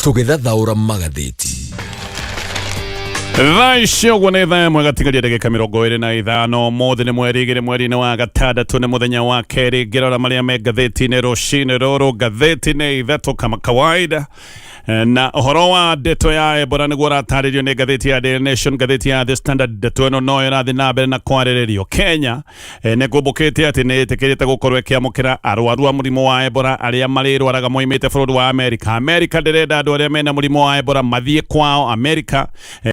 tũgĩthathaũra magathĩti. Thaa icio ũguo nĩ thaa ĩmwe gatigaria ndagĩka 25 ũmũthĩ nĩ mweri 2 mweri-inĩ wa gatandatũ nĩ mũthenya wa kerĩ ngĩrora marĩa me ngathĩti-inĩ rũcinĩ rũrũ. Ngathĩti-inĩ ithatũ kama kawaida na ũhoro wa ndeto ya Ebola nĩguo ũratarĩrio nĩ ngathĩti ya Daily Nation, ngathĩti ya The Standard. Ndeto ĩno no ĩrathiĩ na mbere na kwarĩrĩrio. Kenya nĩ ngũmbũkĩte atĩ nĩ ĩtĩkĩrĩte gũkorwo ĩkĩamũkĩra arwaru a mũrimũ wa Ebola arĩa marĩrwaraga moimĩte bũrũri wa Amerika. Amerika ndĩrenda andũ arĩa mena mũrimũ wa Ebola mathiĩ kwao Amerika.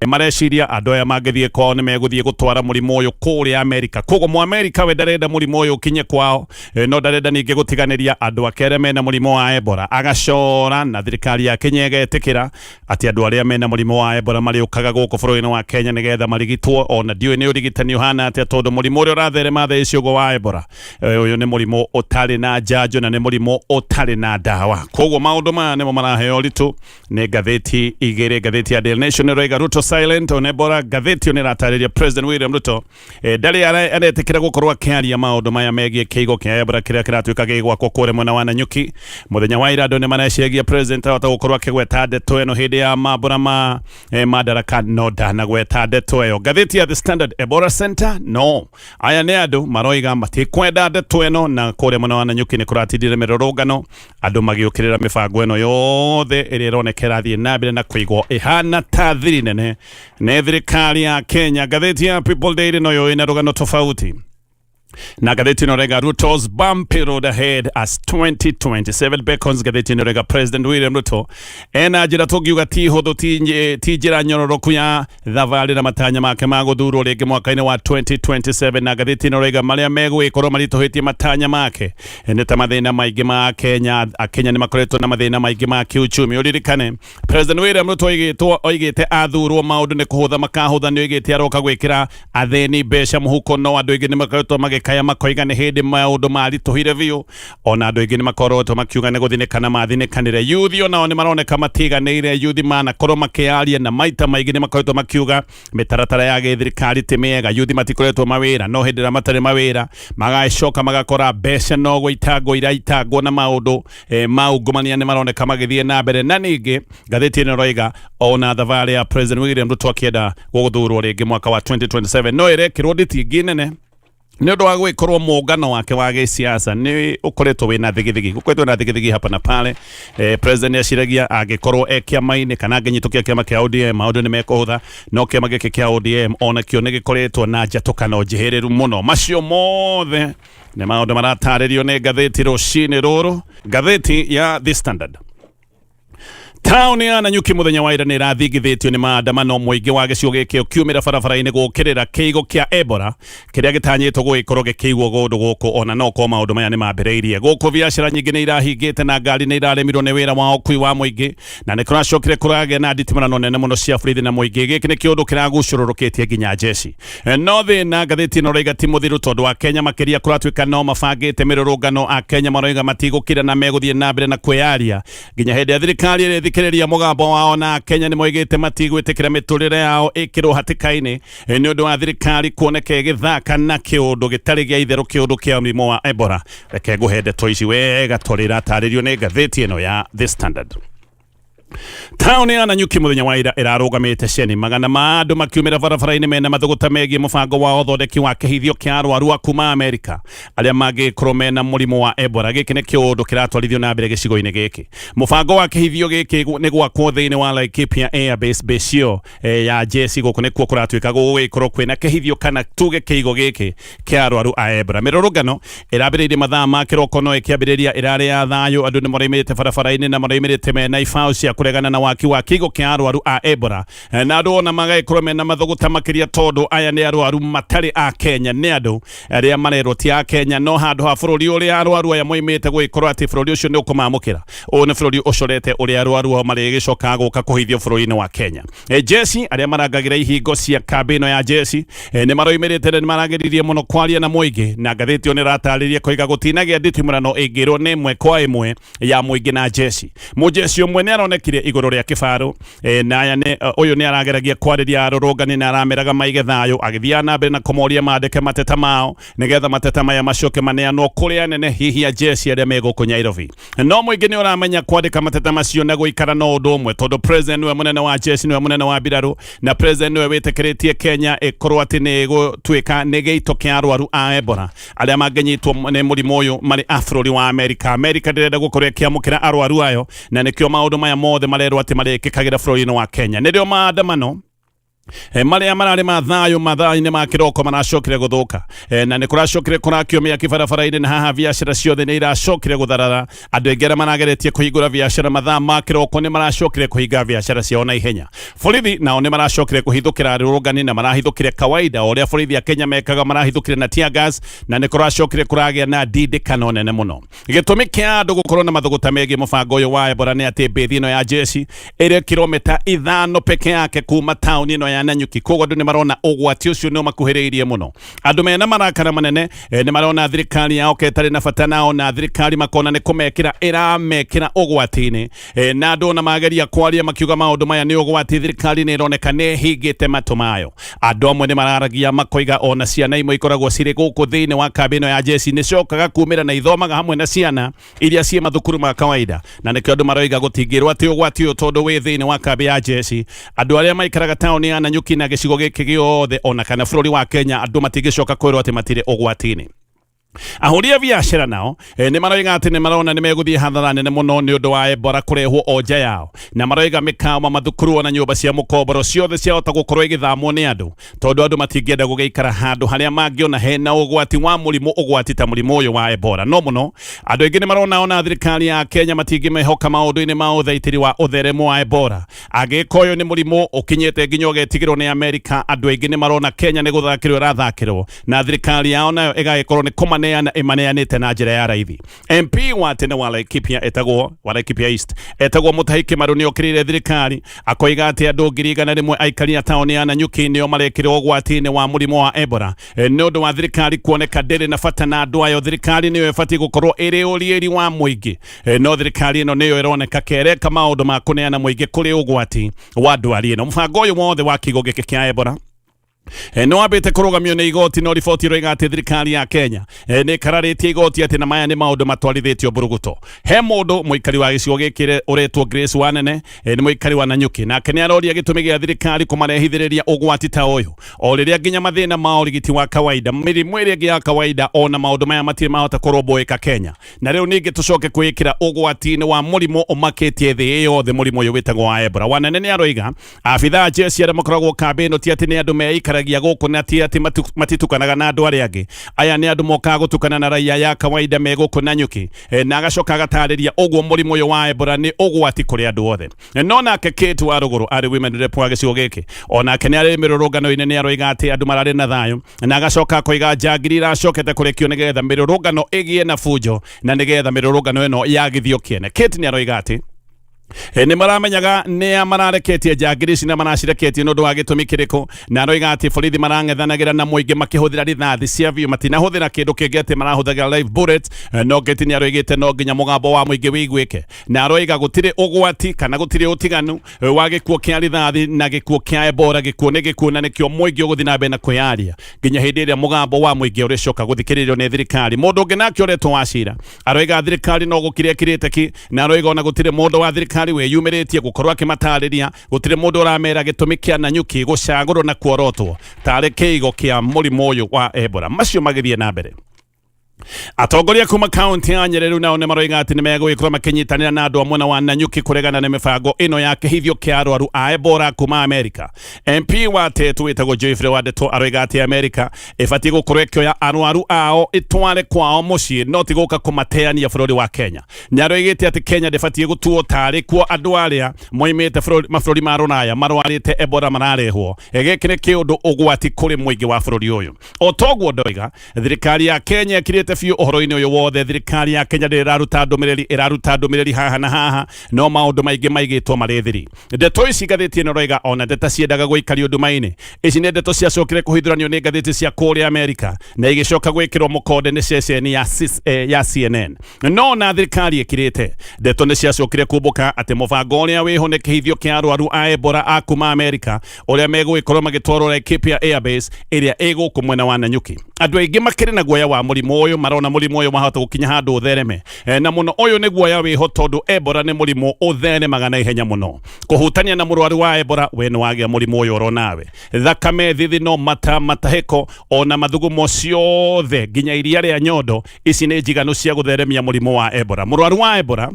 Mareciria andũ aya mangĩthiĩ kwao nĩ megũthiĩ gũtwara mũrimũ ũyũ kũrĩa Amerika. Koguo Mũamerika we ndarenda mũrimũ ũyũ ũkinye kwao, no ndarenda ningĩ gũtiganĩria andũ ake arĩa mena mũrimũ wa Ebola. Agacora na thirikari ya Kenya ĩgetĩkĩra atĩ andũ arĩa mena mũrimũ wa Ebola marĩũkaga gũkũ bũrũri-inĩ wa Kenya nĩgetha marigitwo. Ona ndiũĩ nĩ ũrigitani ũhana atĩa tondũ mũrimũ ũrĩa ũratherema thĩ icio wa Ebola ũyũ nĩ mũrimũ ũtarĩ na njanjo na nĩ mũrimũ ũtarĩ na ndawa. Koguo maũndũ maya nĩmo maraheo ũritũ nĩ ngathĩti igĩrĩ. Ngathĩti ya Daily Nation ĩroiga Ruto silent on Ebola. Ngathĩti ĩyo nĩratarĩria President William Ruto ndarĩ aretĩkĩra gũkorwo akĩaria maũndũ maya megiĩ kĩigo kĩa Ebola kĩrĩa kĩratuĩka gĩgwakwo kũrĩa mwena wa Nanyuki. Mũthenya wa ira andũ nĩ mareciria President ahota gũkorwo akĩgweta ndeto ĩno hĩndĩ ya mambura ma Madaraka, no ndanagweta ndeto ĩyo. Ngathĩti ya The Standard, Ebola Center no, aya nĩ andũ maroiga matikwenda ndeto ĩno, na kũrĩa mwena wa Nanyuki nĩ kũratindire mĩrũrũngano andũ magĩũkĩrĩra mĩbango ĩno yothe ĩrĩa ĩroneka ĩrathiĩ na mbere na kũigwo ĩhana ta thiri nene nĩ thirikari ya Kenya. Ngathĩti ya People Daily no yo ĩna rũgano tofauti. Na gatheti ĩnorega Ruto's bumpy road ahead as 2027 beckons. Gatheti ĩnorega President William Ruto ena njĩra tũngiuga ti hũthũ ti njĩra nyororoku ya thabarĩ na matanya make ma gũthurwo rĩngĩ mwaka-inĩ wa 2027. Na gatheti ĩnorega marĩa megũgĩkorwo maritũhĩtie matanya make nĩ ta mathĩna maingĩ ma Akenya nĩ makoretwo na mathĩna maingĩ ma kiuchumi. Ũririkane President William Ruto oigĩte athurwo maũndũ nĩ kũhũtha makahũtha, nĩ oigĩte aroka gwĩkĩra athĩni mbeca mũhuko, no andũ aingĩ nĩ makoretwo kaya makoiga nĩ hĩndĩ maũndũ maritũhire biũ. Ona andũ aingĩ nĩ makoretwo makiuga nĩ gũthinĩkana mathinĩkanĩre. Yuthi onao nĩ maroneka matiganĩire. Yuthi manakorwo makĩaria na maita maingĩ nĩ makoretwo makiuga mĩtaratara ya gĩthirikari ti mĩega. Yuthi matikoretwo mawĩra, no hĩndĩ ĩrĩa matarĩ mawĩra magacoka magakora mbeca no gũitangwo iraitangwo na maũndũ maungumania nĩ maroneka magĩthiĩ na mbere. Na ningĩ ngathĩti ĩno ĩroiga ona thabarĩ ya President William Ruto akĩenda gũthurwo rĩngĩ mwaka wa 2027 no ĩrekĩrwo ndĩtingi nene nĩ ũndũ wa gwĩkorwo mũngano wake wa gĩsiasa nĩ ũkoretwo wĩna thigithigi. Gũkoretwo na thigithigi hapa na pale. President aciragia angĩkorwo kĩama-inĩ kana angĩnyitũkia kĩama kĩa ODM maũndũ nĩ mekũhũtha, no kĩama gĩkĩ kĩa ODM onakĩo nĩ gĩkoretwo na njatũkano njĩhĩrĩru mũno. Macio mothe nĩ maũndũ maratarĩrio nĩ ngathĩti rũcinĩ rũrũ. Ngathĩti ya The Standard. Tauni ya Nanyuki mũthenya wa ira nĩ ĩrathingithĩtio nĩ maandamano mũingĩ wa gĩcigo gĩkĩ ũkiumĩra barabara-inĩ gũkĩrĩra kĩigo kĩa Ebola kĩrĩa gĩtanyĩtwo gũgĩkorwo gĩkĩigwo gũndũ gũkũ. Ona no ko maũndũ maya nĩ mambĩrĩirie gũkũ. Biacara nyingĩ nĩ irahingĩte na ngari nĩ iraremirwo nĩ wĩra wa ũkui wa mũingĩ, na nĩ kũracokire kũragĩa na nditimũrano nene mũno cia borithi na mũingĩ. Gĩkĩ nĩ kĩũndũ kĩragucũrũrũkĩtie nginya jeshi. No thĩna ngathĩti ĩno ĩroiga ti mũthiru tondũ wa Kenya makĩria kũratuĩka no mabangĩte mĩrũrũngano. A Kenya maroiga matigũkira na megũthiĩ na mbere na kwĩyaria nginya hĩndĩ ya thirikari ĩrĩthikĩrĩria mũgambo wao. Na Kenya nĩ moigĩte matigwĩtĩkĩra mĩtũrĩre yao ĩkĩrwo hatĩka-inĩ nĩ ũndũ wa thirikari kuoneka ĩgĩthaka na kĩũndũ gĩtarĩ gĩa itherũ, kĩũndũ kĩa mũrimũ wa Ebola. Reke ngũhe ndeto ici wega tondũ ĩratarĩrio nĩ ngathĩti ĩno ya The Standard. Tauni ya Nanyuki mũthenya wa ira ĩrarũgamĩte ceni magana ma andũ makiumĩra barabara-inĩ mena mathũgũta megiĩ mũbango wa ũthondeki wa kĩhithio kĩa arwaru a kuma Amerika arĩa mangĩkorwo mena mũrimũ wa Ebola. Gĩkĩ nĩ kĩũndũ kĩratwarithio na mbere gĩcigo-inĩ gĩkĩ. Mũbango wa kĩhithio gĩkĩ nĩ gwakwo thĩinĩ wa Laikipia Airbase base ĩyo ya jeshi. Gũkũ nĩkuo kũratuĩka gũgĩkorwo kwĩna kĩhithio kana tuge kĩigo gĩkĩ kĩa arwaru a Ebola. Mĩrũrũngano ĩrambĩrĩirie mathaa ma kĩroko no ĩkĩambĩrĩria ĩrarĩ ya thayũ. Andũ nĩ maroimĩrĩte barabara-inĩ na maroimĩrĩte mena ibao cia kũregana na waki wa kĩigo kĩa arwaru a Ebola. Na andũ ona magagĩkorwo mena mathũgũta makĩria tondũ aya nĩ arwaru matarĩ a Kenya, nĩ andũ arĩa marerwo ti a Kenya, no handũ ha bũrũri ũrĩa arwaru aya moimĩte gũgĩkorwo atĩ bũrũri ũcio nĩ ũkũmamũkĩra. Ũũ nĩ bũrũri ũcorete ũrĩa arwaru ao marĩgĩcokaga gũka kũhithio bũrũri-inĩ wa Kenya. Jeshi arĩa marangagĩra ihingo cia kambĩ ĩno ya jeshi nĩ maroimĩrĩte nĩ marageririe mũno kwaria na mũingĩ. Na ngathĩti ĩyo nĩ ĩratarĩria koiga gũtinagĩa nditimũrano ĩngĩrwo nĩ ĩmwe kwa ĩmwe ya mũingĩ na jeshi. Mũjeshi ũmwe nĩ aronekire igũrũ rĩa kibaro naya ne uyu ni arageragia kwariria arorongani na arameraga maige thayo agithia na mbere na komoria mandike mateta mao nigetha mateta maya macoke maneanwo kuria nene hihi a jeshi aria meguku Nairobi no muingi ni uramenya kwandika mateta macio na guikara no undu umwe tondu president we munene wa jeshi ni munene wa biraru na president we witikiritie Kenya ikorwo ati ni gutwika ni giito kia arwaru a Ebola aria mangenyitwo ni murimu uyu mari afrori wa America ndirenda gukorwo ikiamukira arwaru ayo na nikio maundu maya mothe marerwo ati marikikagira bũrũri-inĩ wa Kenya nirio maandamano maria marari mathayo mathayo-inĩ ma kiroko maracokire guthuka na nikuracokire kurakiumia kibarabara-inĩ na haha biacara ciothe ni iracokire gutharara andu aingĩ marageretie kuhingura biacara mathaa ma kiroko ni maracokire kuhinga biacara ciao na ihenya borithi nao ni maracokire kuhithukira arũrũngani na marahithukire kawaida uria borithi ya Kenya mekaga marahithukire na tear gas na nikuracokire kuragia na ndindikano nene muno gitumi kia andu gukorwo na mathuguta megie mubango uyu wa Ebola ni ati mbithi ino ya jeshi iri kilomita 5 peke yake kuma town ino ya Nanyuki koguo andu ni marona ugwati ucio no makuhiriirie muno andu mena marakara manene ni marona thirikari yao ketari na bata nao na thirikari makona ni kumekira iramekira ugwati-ini na andu na mageria kwaria makiuga maundu maya ni ugwati thirikari ni ironeka ni hingite matu mayo andu amwe ni mararagia makoiga ona ciana imwe ikoragwo ciri guku thiini wa kambĩ ĩno ya jeshi ni cokaga kumira na ithomaga hamwe na ciana iria cie mathukuru ma kawaida na nikio andu maroiga gutingirwo ati ugwati uyu tondu wi thiini wa kambĩ ya jeshi andu aria maikaraga town ya Nanyuki na gicigo giki giothe ona kana bũrũri wa Kenya andu matigicoka kwirwo ati matire ugwati-ini ahuria biashara nao ni maroiga ati ni marona ni meguthie hathara nene muno ni undu wa Ebola kurehwo oja yao na maroiga mikawa mathukuru ona nyumba cia mukomboro ciothe ciahota gukorwo igithamwo ni andu tondu andu matingienda gugeikara handu haria mangiona hena ugwati wa murimu ugwati ta murimu uyu wa Ebola no muno andu aingi ni marona ona thirikari ya Kenya matingimehoka maundu-ini ma uthaitiri wa utheremu wa Ebola agikoyo ni murimu ukinyete nginya ugetigirwo ni America andu aingi ni marona Kenya ni guthakirwo irathakirwo na thirikari yao nayo igagikorwo ni kumaneana imaneanite na njira ya raithi MP wa tene wa Laikipia etagwo wa Laikipia East etagwo Mutahi Kimaru ni okirire thirikari akoiga ati andu 100,000 aikari a town ya Nanyuki nio marekirwo ugwati-ini wa murimu wa Ebola ni undu wa thirikari kuoneka ndiri na bata na andu ayo thirikari niyo ibati gukorwo iri uriiri wa muingi no thirikari ino niyo ironeka kereka maundu ma kuneana muingi kuri ugwati wa ndwari ino mubango uyu wothe wa kigo giki kia Ebola no abete kurugamio ni igoti no riboti roiga ati thirikari ya Kenya ni kararitie igoti ati na maya ni maundu matwarithitio buruguto he mundu muikari wa gicigo gikire uretwo Grace Wanene ni muikari wa Nanyuki nake ni aroria gitumi gia thirikari kumarehithiriria ugwati ta uyu o riria nginya mathina ma urigiti wa kawaida mirimu iria ya kawaida ona maundu maya matire mahota kuromboeka Kenya na riu ningi tucoke kwikira ugwati-ini wa murimu umakitie thi yothe murimu uyu witagwo wa Ebola Wanene ni aroiga abitha jeshi aria makoragwo kambĩ ti ati ni andu meikara guku na ti ati matitukanaga na andu aria angi aya ni andu moka gutukana na raia ya kawaida meguku Nanyuki na agacoka agatariria uguo murimu uyu wa Ebola ni ugwati kuri andu othe no nake Kate wa ruguru ari women rep wa gicigo giki onake ni ari mirurungano-ini ni aroiga ati andu marari na thayo na agacoka koiga njangiri iracokete kurekio nigetha mirurungano igie na fujo na nigetha mirurungano ino yagithio kiene Kate ni aroiga ati ni maramenyaga ni amarareketie njangiri ici na maracireketie no ndwa gitumi kiriko na roiga ati borithi marang'ethanagira na muingi makihuthira rithathi cia biu matinahuthira kindu kingi ati marahuthagira live bullet no Kate ni aroigite no nginya mugambo wa muingi wiguike na aroiga gutire ugwati kana gutire utiganu wa gikuo kia rithathi na gikuo kia Ebola gikuo ni gikuo na nikio muingi uguthi na mbere na kwiaria nginya hindi iria mugambo wa muingi uricoka guthikiririo ni thirikari mundu ungi nake uretwo wacira aroiga thirikari no gukire kirite ki na aroiga ona gutire mundu wa thirikari we yumiritie gukorwa kimatariria gutire mundu uramera gitumi kia Nanyuki gucagurwo na kuorotwo tari kiigo kia murimu uyu wa Ebola macio magithie na mbere atongoria kuma kaunti ya Nyeri nao ni maroiga ati ni megwikorwo makinyitanira na andu amwe na wa Nanyuki kuregana na mibango ino ya kihithio kia arwaru a Ebola kuma America MP wa Tetu witagwo Joyfrey Wadeto aroiga ati America ifati gukorwo ikioya arwaru ao itware kwao mucii no ti guka kumateania bũrũri wa Kenya nyaroigite ati Kenya ndibati gutuo tari kwa andu aria moimite mabũrũri ma Rũraya marwarite Ebola mararehwo giki ni kiundu ugwati kuri muingi wa bũrũri uyu o toguo ndoiga thirikari ya Kenya kirite tũkinyĩte biũ ũhoro-inĩ ũyũ wothe. Thirikari ya Kenya ĩraruta ndũmĩrĩri haha na haha, no maũndũ maingĩ maigĩtwo marĩ thiri. Ndeto ici ngathĩti ĩno roiga ona ndeta ciendaga gũikario nduma-inĩ. Ici nĩ ndeto ciacokire kũhithũranio nĩ ngathĩti cia kũrĩa Amerika na igĩcoka gwĩkĩrwo mũkonde nĩ ceceni ya CNN. No na thirikari ĩkĩrĩte ndeto nĩ ciacokire kumbũka atĩ mũbango ũrĩa wĩho nĩ kĩhithio kĩa arwaru a Ebola a kuma Amerika ũrĩa megũgĩkorwo magĩtwarwo Laikipia Airbase ĩrĩa ĩgũkũ mwena wa Nanyuki. Andũ aingĩ makĩrĩ na guoya wa mũrimũ ũyũ, marona mũrimũ ũyũ wahota gũkinya handũ ũthereme, na mũno ũyũ nĩ guoya wĩho tondũ Ebola nĩ mũrimũ ũtheremaga na ihenya mũno. Kũhutania na mũrwaru wa Ebola we nĩ wagĩa mũrimũ ũyũ oro nawe. Thakame, thithino, matahĩko ona mathugumo ciothe nginya iria rĩa nyondo, ici nĩ njigano cia gũtheremia mũrimũ wa Ebola. Mũrwaru wa Ebola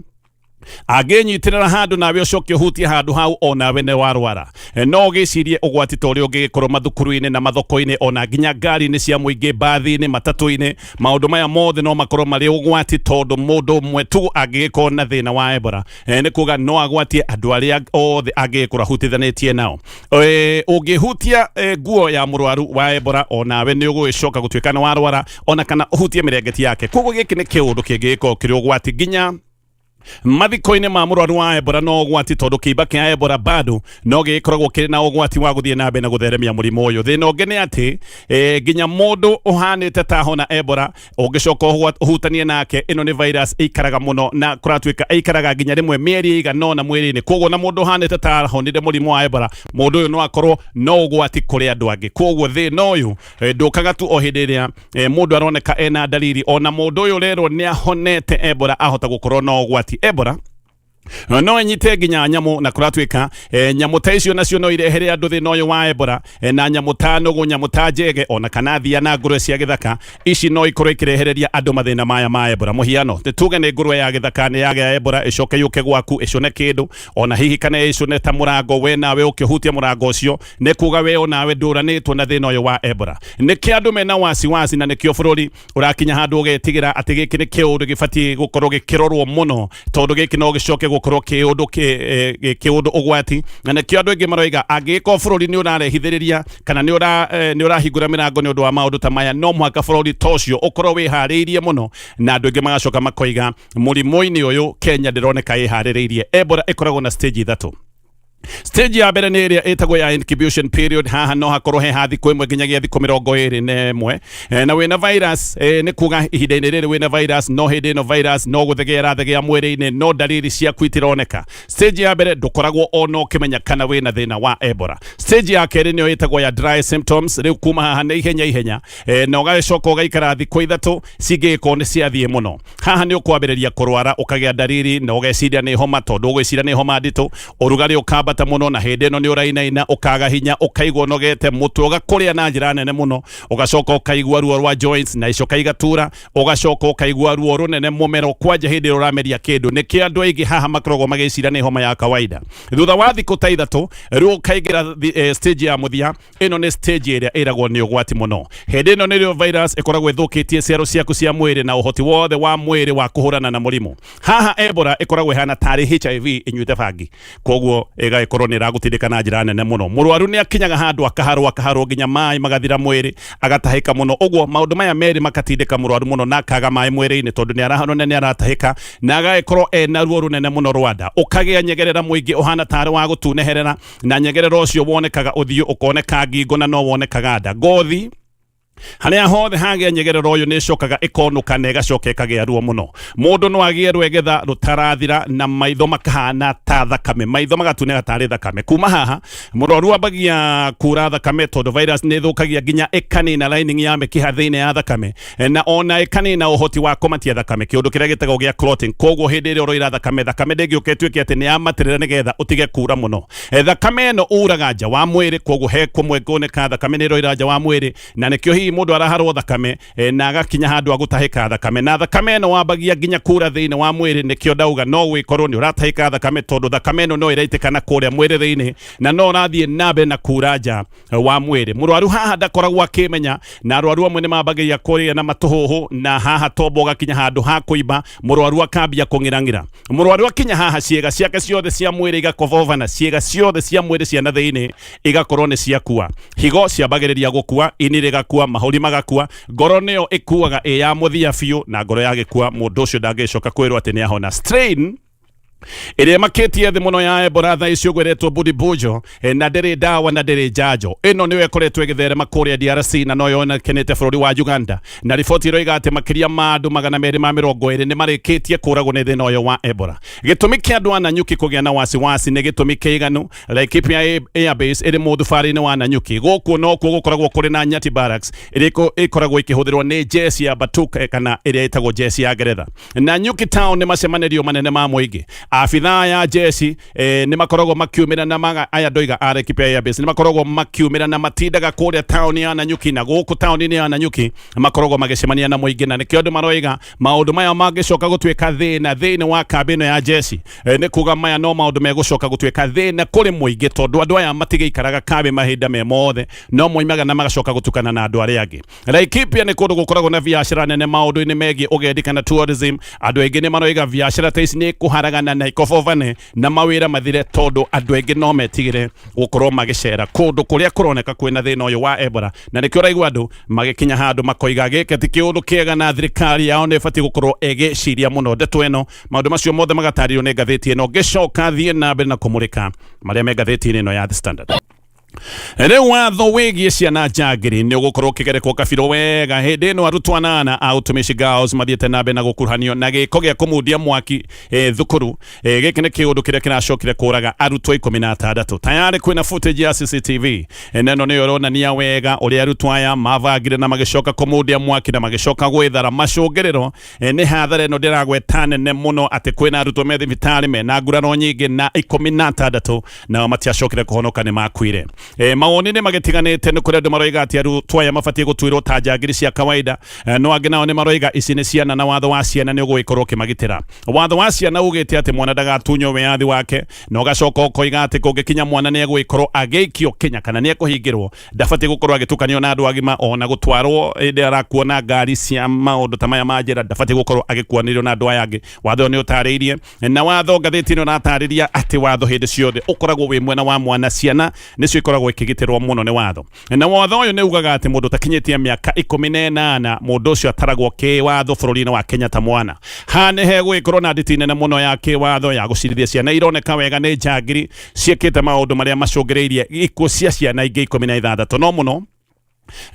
angĩnyitĩrĩra handũ nawe ũcoke ũhutie handũ hau onawe nĩ warwara. No gĩcirie ũgwati ta ũrĩa ũngĩgĩkorwo mathukuru-inĩ na mathoko-inĩ ona nginya ngari-inĩ cia mũingĩ, mbathi-inĩ, matatũ-inĩ. Maũndũ maya mothe no makorwo marĩ ũgwati tondũ mũndũ ũmwe tu angĩgĩkorwo na thĩna wa Ebola nĩ kuga no agwatie andũ arĩa othe angĩgĩkorwo ahutithanĩtie nao. Ũngĩhutia nguo ya mũrwaru wa Ebola onawe nĩ ũgũgĩcoka gũtuĩka nĩ warwara ona kana ũhutie mĩrengeti yake. Koguo gĩkĩ nĩ kĩũndũ kĩngĩgĩkorwo kĩrĩ ũgwati nginya mathiko-inĩ ma mũrwaru wa Ebola no ũgwati tondũ kĩimba kĩa Ebola bado no gĩkoragwo kĩrĩ na ũgwati wa gũthiĩ na mbere na gũtheremia mũrimũ ũyũ. Thĩna ũngĩ nĩ atĩ nginya mũndũ ũhanĩte ta hona Ebola ũngĩcoka ũhutanie nake, ĩno nĩ virus ĩikaraga mũno na kũratuĩka ĩikaraga nginya rĩmwe mĩeri ĩigana ũna mwĩrĩ-inĩ. Koguo na mũndũ ũhanĩte ta honire mũrimũ wa Ebola, mũndũ ũyũ no akorwo no ũgwati kũrĩ andũ angĩ. Koguo thĩna ũyũ ndũkaga tu o hĩndĩ ĩrĩa mũndũ aroneka ena dalili, ona mũndũ ũyũ rero nĩ ahonete Ebola ahota gũkorwo no ũgwati. Ebola no nyite nginya nyamũ na kũratuĩka nyamũ ta icio nacio no irehere andũ thĩna ũyũ wa Ebola, na nyamũ ta nũgũ, nyamũ ta njege ona kana thia na ngũrwe cia gĩthaka, ici no ikorwo ikirehereria andũ mathĩna maya ma Ebola. Mũhiano nĩ tuge nĩ ngũrwe ya gĩthaka nĩ yagĩa Ebola, ĩcoke yũke gwaku ĩcone kĩndũ, ona hihi kana ĩcone ta mũrango, we nawe ũkĩhutia mũrango ũcio nĩ kuga we onawe ndũranĩtwo na thĩna ũyũ wa Ebola. Nĩkĩo andũ mena wasiwasi na nĩkĩo bũrũri ũrakinya handũ ũgetigĩra atĩ gĩkĩ nĩ kĩũndũ gĩbatiĩ gũkorwo gĩkĩrorwo mũno tondũ gĩkĩ no gĩcoke gũkorwo kĩũndũ ũgwati. Na nĩkĩo andũ aingĩ maroiga angĩkorwo bũrũri nĩ ũrarehithĩrĩria kana nĩ ũrahingũra mĩrango nĩ ũndũ wa maũndũ ta maya, no mũhaka bũrũri ta ũcio ũkorwo wĩharĩirie mũno. Na andũ aingĩ magacoka makoiga mũrimũ-inĩ ũyũ Kenya ndĩroneka ĩharĩrĩirie. Ebola ĩkoragwo na stage ithatũ. Stage ya mbere nĩ ĩrĩa ĩtagwo ya incubation period. Haha no hakorwo he ha thikũ ĩmwe nginyagia thikũ 21 na wĩna virus, nĩ kuga ihinda-inĩ rĩrĩ wĩna virus, no hĩndĩ ĩno virus no gũthegea mwĩrĩ-inĩ, no dalili ciaku itironeka. Stage ya mbere ndũkoragwo ona ũkĩmenya kana wĩna thĩna wa Ebola. Stage ya kerĩ nĩyo ĩtagwo ya dry symptoms. Rĩu kuma haha nĩ ihenya na ũgagĩcoka ũgaikara thikũ ithatũ cingĩgĩkorwo nĩ ciathiĩ mũno. Haha nĩ ũkwambĩrĩria kũrwara, ũkagĩa dalili na ũgeciria nĩ homa, tondũ ũgwĩciria nĩ homa nditũ, ũrugarĩ ũkamba mũno na hĩndĩ ĩno nĩ ũrainaina, ũkaga hinya, ũkaigua ũnogete, mũtwe ũgakũrĩa na njĩra nene mũno, ũgacoka ũkaigua ruo rwa joints na icoka igatura, ũgacoka ũkaigua ruo rũnene mũmero kwanja hĩndĩ ĩrĩa ũrameria kĩndũ. Nĩkĩo andũ aingĩ haha makoragwo magĩciria nĩ homa ya kawaida. Thutha wa thikũ ta ithatũ rĩu ũkaingĩra stage ya mũthia. Ĩno nĩ stage ĩrĩa ĩragwo nĩ ũgwati mũno. Hĩndĩ ĩno nĩrĩo virus ĩkoragwo ĩthũkĩtie cero ciaku cia mwĩrĩ na ũhoti wothe wa mwĩrĩ wa kũhũrana na mũrimũ. Haha Ebola ĩkoragwo ĩhana tarĩ HIV ĩnyuĩte bangi, koguo ĩgagĩkorwo nĩ ĩragũtindĩka na njĩra nene mũno. Mũrwaru nĩ akinyaga handũ akaharwo nginya maĩ magathira mwĩrĩ, agatahĩka mũno. Ũguo maũndũ maya merĩ makatindĩka mũrwaru mũno na akaga maĩ mwĩrĩ-inĩ tondũ nĩ arahona nĩ aratahĩka na agagĩkorwo ena ruo rũnene mũno rwa nda. Ũkagĩa nyegerera mũingĩ ũhana tarĩ wa gũtuneherera, na nyegerera ũcio wonekaga ũthiũ, ũkoneka ngingo na no wonekaga nda. Ngothi harĩa hothe hagĩa nyegerera ũyũ nĩ ĩcokaga ĩkonũka na ĩgacoka ĩkagĩa ruo mũno. Mũndũ no agĩe rwegetha rũtarathira na maitho makahana ta thakame, maitho magatunĩha tarĩ thakame. Kuma haha mũrwaru ambagia kura thakame tondũ virus nĩ ĩthũkagia nginya ĩkanina lining ya mĩkiha thĩinĩ ya thakame, na ona ĩkanina ũhoti wa kũmatia thakame, kĩũndũ kĩrĩa gĩtagwo gĩa clotting. Koguo hĩndĩ ĩrĩa ũroira thakame ndĩngĩũka ĩtuĩke atĩ nĩ yamatĩrĩra nĩgetha ũtige kura mũno. Thakame ĩno ũraga nja wa mwĩrĩ, koguo he kũmwe kuoneka thakame nĩ ĩroira nja wa mwĩrĩ, na nĩkĩo mũndũ araharwo thakame na agakinya handũ agũtahĩka thakame, na thakame ĩno wambagia nginya kura thĩinĩ wa mwĩrĩ. Nĩkĩo ndauga no wĩkorwo nĩ ũratahĩka thakame tondũ thakame ĩno no ĩraitĩkana kũrĩa mwĩrĩ thĩinĩ na no ũrathiĩ nambe na kura nja wa mwĩrĩ. Mũrwaru haha ndakoragwo akĩmenya, na arwaru amwe nĩ mambagia kũrĩa na matũhũhũ, na haha tombo gakinya handũ ha kũimba, mũrwaru akambia kũng'irang'ira. Mũrwaru akinya haha ciĩga ciake ciothe cia mwĩrĩ igakobobana, ciĩga ciothe cia mwĩrĩ cia na thĩinĩ igakorwo nĩ ciakua. Higo ciambagĩrĩria gũkua, ini rĩgakua, mahuri magakua ngoro niyo ikuaga ya muthia biu na ngoro yagikua mundu ucio ndangĩcoka kwĩrwo atĩ nĩ ahona. Strain ĩrĩa makĩtie thĩ mũno ya Ebola thaa icio gwĩretwo Budibujo na ndĩrĩ ndawa na ndĩrĩ njanjo. Ĩno nĩyo ĩkoretwo ĩgĩtherema kũrĩa DRC na no yonekanĩte bũrũri wa Uganda, na riboti ĩroiga atĩ makĩria ma andũ 220 nĩ marĩkĩtie kũragwo nĩ thĩna ũyũ wa Ebola. Gĩtũmi kĩa andũ a Nanyuki kũgĩa na wasiwasi nĩ gĩtũmi kĩiganu. Laikipia Airbase ĩrĩ mũthubarĩ-inĩ wa Nanyuki. Gũkũ no kuo gũkoragwo kũrĩ na Nyati Barracks ĩrĩa ĩkoragwo ĩkĩhũthĩrwo nĩ jesi ya Batuka kana ĩrĩa ĩtagwo jesi ya Ngeretha. Nanyuki town nĩ macemanĩrio manene ma mũingĩ. Afithaa ya jesi nĩ makoragwo makiumĩra na aya ndoiga a Laikipia Airbase nĩ makoragwo makiumĩra na matindaga kũrĩa town ya Nanyuki, na gũkũ town-inĩ ya Nanyuki makoragwo magĩcemania na mũingĩ, na nĩkĩo andũ maroiga maũndũ maya mangĩcoka gũtuĩka thĩna thĩinĩ wa kambĩ ĩno ya jesi. Nĩ kuga maya no maũndũ megũcoka gũtuĩka thĩna kũrĩ mũingĩ, tondũ andũ aya matigĩikaraga kambĩ mahinda me mothe, no moimaga na magacoka gũtukana na andũ arĩa angĩ. Laikipia nĩ kũndũ gũkoragwo na biacara nene maũndũ-inĩ megiĩ ũgendi kana tourism. Andũ aingĩ nĩ maroiga biacara ta ici nĩ ikũharagana na ikobobane na mawĩra mathire, tondũ andũ aingĩ no metigĩre gũkorwo magĩcera kũndũ kũrĩa kũroneka kwĩna thĩna ũyũ wa Ebola, na nĩkĩo ũraigua andũ magĩkinya handũ makoiga gĩkĩ ti kĩũndũ kĩega na thirikari yao nĩ ĩbatiĩ gũkorwo ĩgĩciria mũno ndeto ĩno. Maũndũ macio mothe magatarĩrio nĩ ngathĩti ĩno, ngĩcoka thiĩ na mbere na kũmũrĩka marĩa me ngathĩti-inĩ ĩno ya The Standard. Rĩu watho wĩgiĩ ciana njangĩrĩ nĩ ũgũkorwo ũkĩgerekwo kabirwo wega. Hĩndĩ ĩno arutwo 8 a Utumishi Girls mathiĩte na mbere na gũkuruhanio na gĩko gĩa kũmundia mwaki thukuru. Gĩkĩ nĩ kĩũndũ kĩrĩa kĩracokire kũraga arutwo 16. Tayari kwĩna footage ya CCTV. Neno nĩ yoronania wega ũrĩa arutwo aya mavagire na magĩcoka kũmundia mwaki na magĩcoka gwĩthara. Macũngĩrĩro nĩ hathara ĩno ndĩragweta nene mũno atĩ kwĩna arutwo me thibitarĩ mena nguraro nyingĩ na 16 nao matiacokire kũhonoka nĩ makuire. Mawoni nĩ magĩtiganĩte, nĩ kũrĩa andũ maroiga atĩ arutwo aya mabatiĩ gũtuĩrwo ta njangiri cia kawaida, no angĩ nao nĩ maroiga ici nĩ ciana na watho wa ciana nĩ ũgũgĩkorwo ũkĩmagitĩra. Watho wa ciana ugĩte atĩ mwana ndagatunywo wĩyathi wake, na ũgacoka ũkoiga atĩ kũngĩkinya mwana nĩ egũgĩkorwo agĩikio Kenya kana nĩ ekũhingĩrwo, ndabatiĩ gũkorwo agĩtukanio na andũ agima, ona gũtwarwo hĩndĩ arakuona ngari cia maũndũ ta maya ma njĩra, ndabatiĩ gũkorwo agĩkuanĩrio na andũ aya angĩ. Watho nĩ ũtarĩirie, na watho ngathĩti ĩno ũratarĩria atĩ watho hĩndĩ ciothe ũkoragwo wĩ mwena wa mwana. Ciana nĩcio ikoragwo ikigitirwo muno ni watho, na watho uyu ni ugaga ati mundu takinyitie miaka 18 mundu ucio ataragwo ki watho bururi-ini wa Kenya ta mwana. Hane he gwikorwo na nditi nene muno ya ki watho ya gucirithia ciana ironeka wega ni njangiri ciekite maundu maria macungiriirie ikuo cia ciana ingi 16 no muno.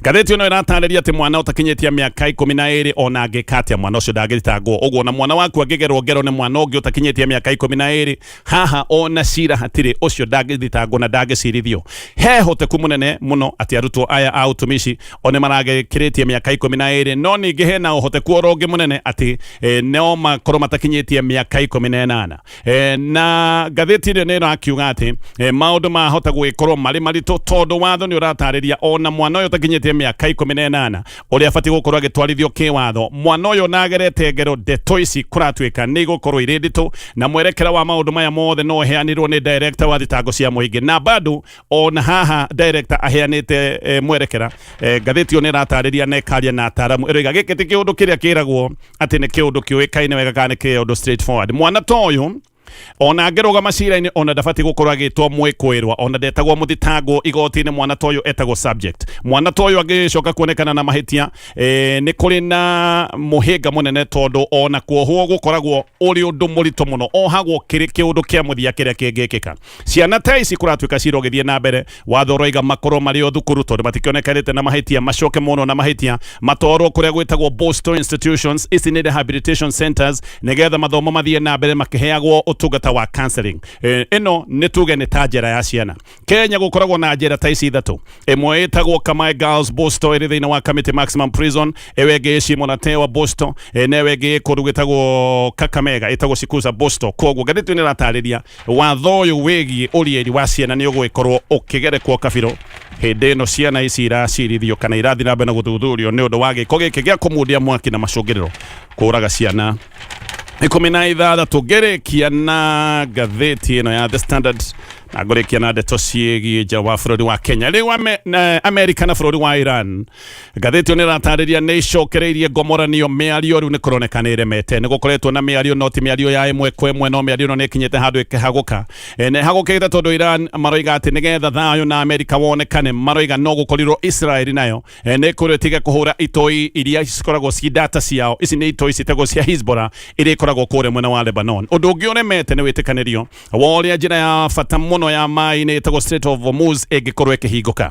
Ngathĩti ĩno ĩratarĩria atĩ mwana ũtakinyĩtie mĩaka 12 ona angĩka atĩa mwana ũcio ndangĩthitangwo. Ũguo na mwana waku angĩgerwo ngero nĩ mwana ũngĩ ũtakinyĩtie mĩaka 12, haha ona cira hatirĩ, ũcio ndangĩthitangwo na ndangĩcirithio. He ũhoteku mũnene mũno atĩ arutwo aya a Utumishi one maragĩkĩrĩtie mĩaka 12, no ningĩ hena ũhoteku oro ũngĩ mũnene atĩ no makorwo matakinyĩtie mĩaka 18. Na ngathĩti ĩno nĩ ĩrakiuga atĩ maũndũ mahota gwĩkorwo marĩ maritũ, tondũ watho nĩ ũratarĩria ona mwana ũyũ takinyĩtie mĩaka 18 ũrĩa abatiĩ gũkorwo agĩtwarithio kĩwatho. Mwana ũyũ nagerete ngero ndeto ici kũratuĩka nĩ igũkorwo irĩ nditũ, na mwerekera wa maũndũ maya mothe no heanirwo nĩ director wa thitango cia mũingĩ, na bado ona haha director aheanĩte mwerekera. Ngathĩti ĩyo nĩ ĩratarĩria na ĩkaria na ataaramu ĩroiga gĩkĩ ti kĩũndũ kĩrĩa kĩragwo atĩ nĩ kĩũndũ kĩũĩkaine wega kana nĩ kĩũndũ straightforward. Mwana ta ũyũ ona ngĩrũga macira-inĩ ona ndabatiĩ gũkorwo agĩtwo mwĩkwĩrwa, ona ndetagwo mũthitangwo igoti-inĩ. Mwana ta ũyũ etagwo subject. Mwana ta ũyũ angĩcoka kuonekana na mahĩtia nĩ kũrĩ na mũhĩnga mũnene, tondũ ona kuohwo gũkoragwo ũrĩ ũndũ mũritũ mũno, ohagwo kĩrĩ kĩũndũ kĩa mũthia kĩrĩa kĩngĩkĩka. Ciana ta ici kũratuĩka cira ũgĩthiĩ na mbere, watho ũroiga makorwo marĩ o thukuru, tondũ matikĩonekanĩte na mahĩtia, macoke mũno na mahĩtia, matwarwo kũrĩa gwĩtagwo Boston institutions. Ici nĩ rehabilitation centers, nĩgetha mathomo mathiĩ na mbere makĩheagwo ũtungata wa counseling. Ĩno nĩ tuge nĩ ta njĩra ya ciana. Kenya gũkoragwo na njĩra ta ici ithatũ. Ĩmwe ĩtagwo KAMEME Girls Boston ĩrĩ thĩinĩ wa Kamiti Maximum Prison, ĩyo ĩngĩ ĩci Monatewa Boston, na ĩyo ĩngĩ kũndũ gwĩtagwo Kakamega ĩtagwo Sikuza Boston. Koguo ngathĩti nĩ ĩratarĩria watho ũyũ wĩgiĩ ũriĩri wa ciana nĩ ũgũgĩkorwo ũkĩgerekwo kabirũ hĩndĩ ĩno ciana ici iracirithio kana irathiĩ na mbere na gũthuthurio nĩ ũndũ wa gĩko gĩkĩ gĩa kũmundia mwaki na macũngĩrĩro kũraga ciana 16. Ngĩrĩkia na ngathĩti ĩno ya The Standard na ngũrĩkia na ndeto ciĩgiĩ nja wa bũrũri wa Kenya. Rĩu Amerika na bũrũri wa Iran, ngathĩti nĩ ĩratarĩria nĩ icokereirie ngomoranio mĩario rĩu nĩ kũroneka nĩ ĩremete. Nĩ gũkoretwo na mĩario no ti mĩario ya ĩmwe kwa ĩmwe, no mĩario no nĩ ĩkinyĩte handũ ĩkĩhagũka. Nĩ hagũkĩte tondũ Iran maroiga atĩ nĩgetha thayũ na Amerika wonekane, maroiga no gũkorirwo Israeli nayo nĩ kũrĩtige kũhũra itoi iria cikoragwo ci data ciao. Ici nĩ itoi citegwo cia Hezbollah iria ikoragwo kũrĩa mwena wa Lebanon. Ũndũ ũngĩ ũremete nĩ wĩtĩkanĩrio wa ũrĩa njĩra ya bata mũno ya maĩ-inĩ ĩtagwo Strait of Hormuz ĩngĩkorwo ĩkĩhingũka.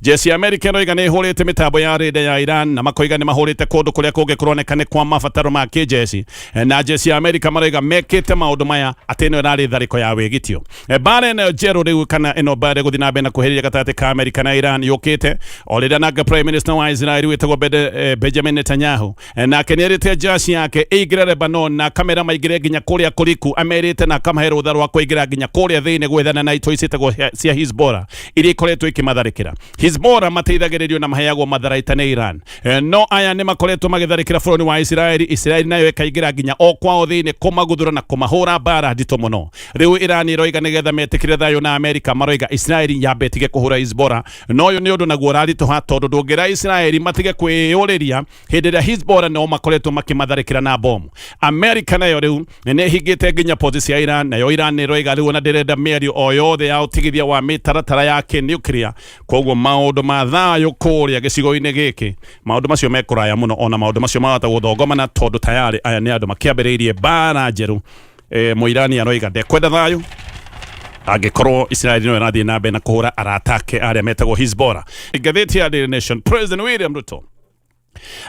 Jeshi ya Amerika ĩroiga nĩ ĩhũrĩte mĩtambo ya rĩnda ya Iran na makoiga nĩ mahũrĩte kũndũ kũrĩa kũngĩ kũronekane kwa mabataro ma kĩjeshi. Na jeshi ya Amerika maroiga mekĩte maũndũ maya atĩ ĩno ĩrarĩ tharĩko ya wĩgitio. Mbara ĩno njerũ rĩu kana ĩno mbara gũthiĩ na mbere na kũhĩrĩria gatagatĩ ka Amerika na Iran yũkĩte o rĩrĩa nanga Prime Minister wa Israel wĩtagwo Benjamin Netanyahu nake nĩ erĩte jeshi yake ĩingĩre Lebanon na kamera maingĩre nginya kũrĩa kũriku. Amerite na kamahe rũtha rwa kũingĩra nginya kũrĩa thĩinĩ gwethana na itoi ciĩtagwo cia Hezbollah iria ikoretwo ikĩmatharĩkĩra. Hezbollah mateithagĩrĩrio na maheagwo matharaita nĩ Iran. No aya nĩ makoretwo magĩtharĩkĩra bũrũri wa Israeli. Israeli nayo ĩkaingĩra nginya o kwao thĩinĩ kũmaguthũra na kũmahũra mbara nditũ mũno. Rĩu Iran ĩroiga nĩgetha metĩkĩre thayũ na Amerika, maroiga Israeli yambe ĩtige kũhũra Hezbollah. No ũyũ nĩ ũndũ naguo ũraritũha tondũ ndũngĩra Israeli matige kwĩyũrĩria hĩndĩ ĩrĩa Hezbollah no makoretwo makĩmatharĩkĩra na bomu. Amerika nayo rĩu nĩ hingĩte nginya poti cia Iran, nayo Iran nĩ ĩroiga rĩu na ndĩrenda mĩario o yothe ya ũtigithia wa mĩtaratara ya kĩnuclear. Koguo maũndũ ma thayũ kũrĩa gĩcigo-inĩ gĩkĩ, maũndũ macio mekũraya mũno, ona maũndũ macio mahota gũthongomana tondũ tayarĩ aya nĩ andũ makĩambĩrĩirie mbara njerũ. Mũirani aroiga ndekwenda thayũ angĩkorwo Israeli no ĩrathiĩ na mbere na kũhũra arata ake arĩa metagwo Hezbollah. Ngathĩti ya Daily Nation, President William Ruto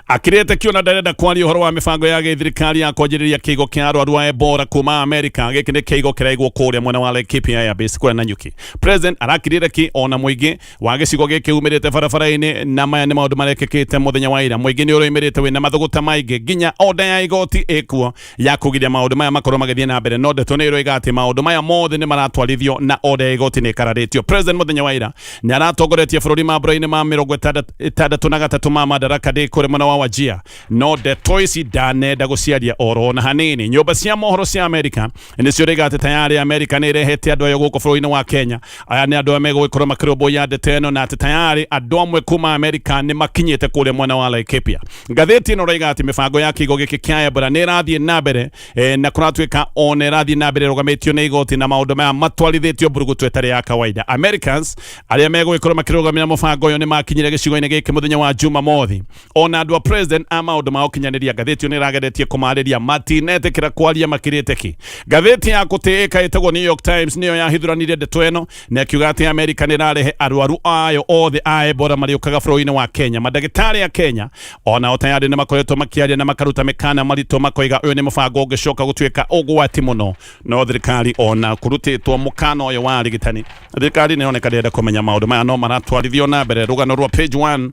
akirete kiona ndarenda kwaria ũhoro wa mĩbango ya gĩthirikari ya kwanjĩrĩria kĩigo kĩa arwaru a Ebola kuma Amerika. Gĩkĩ nĩ kĩigo kĩraigwo kũrĩa mwena wa Laikipia Airbase kũrĩa Nanyuki. President arakirire ki ona mũingĩ wa gĩcigo gĩkĩ umĩrĩte barabara-inĩ, na maya nĩ maũndũ marekĩkĩte mũthenya wa ira. Mũingĩ nĩ ũroimĩrĩte wĩna mathũgũta maingĩ, nginya oda ya igoti ĩkuo ya kũgiria maũndũ maya makorwo magĩthiĩ na mbere. No ndeto nĩ ĩroiga atĩ maũndũ maya mothe nĩ maratwarithio na oda ya igoti nĩ ĩkararĩtio. President mũthenya wa ira nĩ aratongoretie bũrũri mambura-inĩ ma 63 ma madaraka kũrĩ mwena wa Wajir. No ndeto ici ndanenda gũciaria oro na hanini. Nyũmba cia mohoro cia Amerika nĩcio rĩga atĩ tayari Amerika nĩ ĩrehete andũ ayo gũkũ bũrũri-inĩ wa Kenya. Aya nĩ andũ megũgĩkorwo makĩrũmbũiya ndeto ĩno, na atĩ tayari andũ amwe kuma Amerika nĩ makinyĩte kũrĩa mwena wa Laikipia. Ngathĩti ĩno rĩga atĩ mĩbango ya kĩigo gĩkĩ kĩa Ebola nĩ ĩrathiĩ na mbere na kũratuĩka ona ĩrathiĩ na mbere rũgamĩtio nĩ igoti, na maũndũ maya matwarithĩtio mburugutu ĩtarĩ ya kawaida. Americans arĩa megũgĩkorwo makĩrũgamĩrĩra mũbango ũyũ nĩ makinyire gĩcigo-inĩ gĩkĩ mũthenya wa Jumamothi. Ona andũ a president a maũndũ ma ũkinyanĩria, ngathĩti nĩ ĩrageretie kũmarĩria matinetĩkĩra kwaria makĩrĩte ki. Ngathĩti ya gũtĩĩka ĩtagwo New York Times nĩyo yahithũranire ndeto ĩno na ĩkiuga atĩ Amerika nĩ ĩrarehe arwaru ayo othe a Ebola marĩũkaga bũrũri-inĩ wa Kenya. Mandagĩtarĩ a Kenya ona o tayari nĩ makoretwo makĩaria na makaruta mĩkana maritũ, makoiga ũyũ nĩ mũbango ũngĩcoka gũtuĩka ũgwati mũno. No thirikari ona kũrutĩtwo mũkana ũyũ wa arigitani, thirikari nĩ yoneka ndĩrenda kũmenya maũndũ maya no maratwarithio na mbere. Rũgano rwa page 1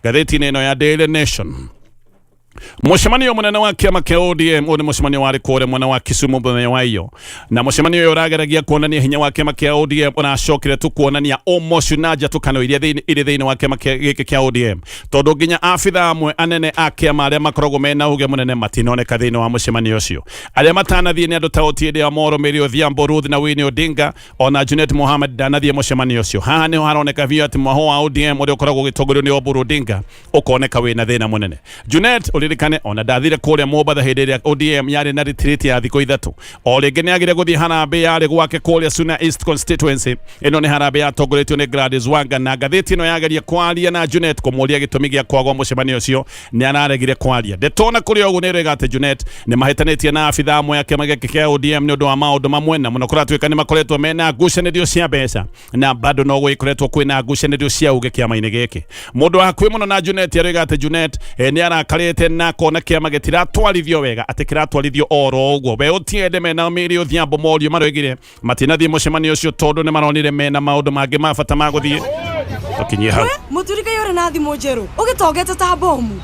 ngathĩti-inĩ ĩno ya Daily Nation. Mũcemanio mũnene wa kĩama kĩa ODM nĩ mũcemanio warĩ kũrĩa mwena wa Kisumu mũthenya wa iyo, na mũcemanio ũyũ ũrageragia kuonania hinya wa kĩama kĩa ODM ũracokire tu kuonania ũmocu na njatũkano iria irĩ thĩinĩ wa kĩama gĩkĩ kĩa ODM, tondũ nginya abitha amwe anene a kĩama arĩa makoragwo mena uge mũnene matinoneka thĩinĩ wa mũcemanio ũcio. Arĩa matanathiĩ nĩ andũ ta Otiende Amolo, Mary Odhiambo, Ruth na Winnie Odinga, ona Junet Mohammed ndanathiĩ mũcemanio ũcio. Haha nĩho haroneka biũ atĩ mwaho wa ODM ũrĩa ũkoragwo ũgĩtongorio nĩ Oburu Odinga ũkoneka wĩna thĩna mũnene. Junet ũririkane ona ndathire kũrĩa Mombatha hĩndĩ ĩrĩa ODM yarĩ na retreat ya thikũ ithatũ. O rĩngĩ nĩ agire gũthiĩ harambĩ yarĩ gwake kũrĩa Suna East constituency. Ĩno nĩ harambĩ yatongoretio nĩ Gladys Wanga, na ngathĩti ĩno yageria kwaria na Junet kũmũria gĩtũmi gĩa kwagwo mũcemanio ũcio, nĩ araregire kwaria. Ndeto na kũrĩa ũguo nĩ ĩroiga atĩ Junet nĩ mahĩtanĩtie na abitha amwe a kĩama gĩkĩ kĩa ODM nĩ ũndũ wa maũndũ mamwe, na mũno kũratuĩka nĩ makoretwo mena ngucanĩrio cia mbeca, na bado no gũgĩkoretwo kwĩna ngucanĩrio cia uge kĩama-inĩ gĩkĩ. Mũndũ wa hakuhĩ mũno na Junet aroiga atĩ Junet nĩ arakarĩte na kona kĩama gĩtiratwarithio wega, atĩ kĩratwarithio oro ũguo. We Otiende mena Mary Odhiambo morio maroigire matinathiĩ mũcemanio ũcio tondũ nĩ maronire mena maũndũ mangĩ ma bata ma gũthiĩ. Mũturiga yore na thimũ njerũ ũgĩtogete ta bomu.